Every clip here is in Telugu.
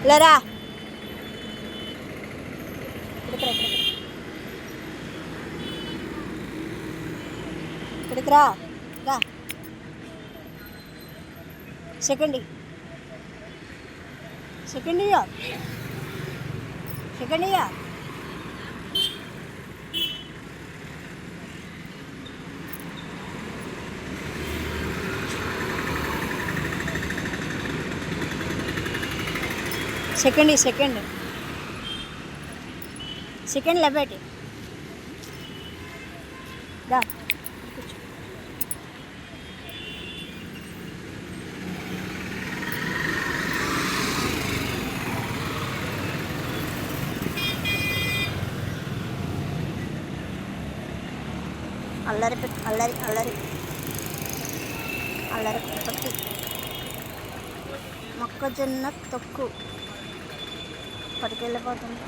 లేరా ఇక్కడికి రా రా second second year second year second second second లెబెట్ దా అల్లరి అల్లరి అల్లరి అల్లరి పట్టి మొక్కజొన్న తొక్కు పట్టుకెళ్ళిపోతుంది.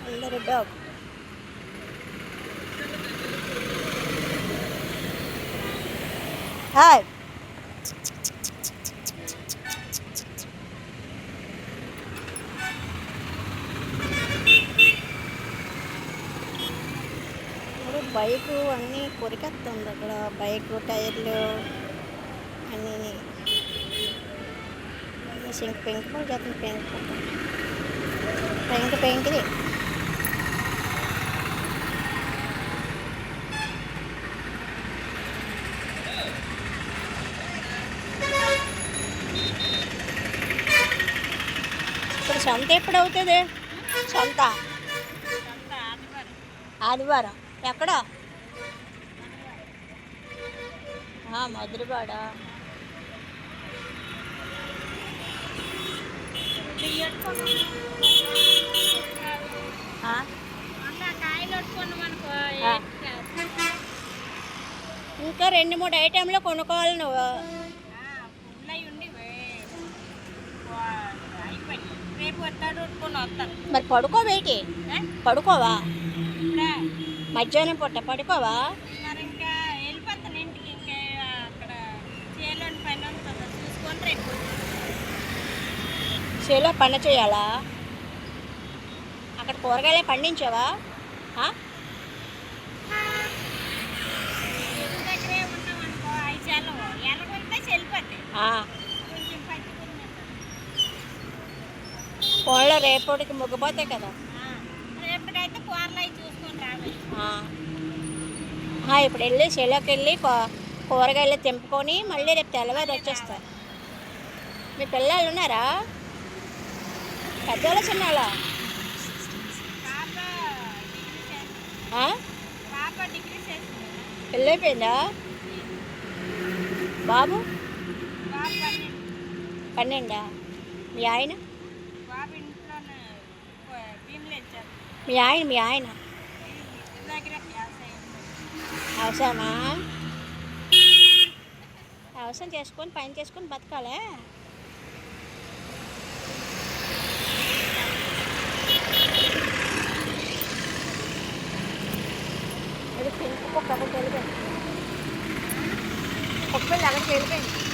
అల్లరి డాగ్ హాయ్ బైకు అన్నీ కొరికేస్తుంది అక్కడ బైకు టైర్లు అన్నీ సింక్ పెంక్ చేస్తుంది పెంక్ పెంక్ పెంక్ది ఇప్పుడు సంత ఎప్పుడు అవుతుంది? సంత ఆదివారం ఎక్కడ? మధురవాడ. ఇంకా 2-3 ఐటెంలు కొనుక్కోవాలి నువ్వు. మరి పడుకోవేటి? పడుకోవా? మధ్యాహ్నం పూట పడుకోవా? చేలో పని చేయాలా? అక్కడ కూరగాయలే పండించావా? ఫోన్లో రేపటికి ముగ్గిపోతాయి కదా. ఇప్పుడు వెళ్ళి చేలోకి వెళ్ళి కూరగాయలు తెంపుకొని మళ్ళీ రేపు తెల్లవారు వచ్చేస్తారు. మీ పిల్లలు ఉన్నారా? పెద్దవాళ్ళ చిన్నాళ్ళ? పెళ్ళైపోయిందా? బాబు 12. మీ ఆయన? మీ ఆయన అవసరమా? అవసరం చేసుకొని పని చేసుకొని బతకాలే. అది పింక్ కుక్క అక్కడికి వెళ్ళిపోయింది. కుక్క వెళ్ళి అక్కడికి వెళ్ళిపోయింది.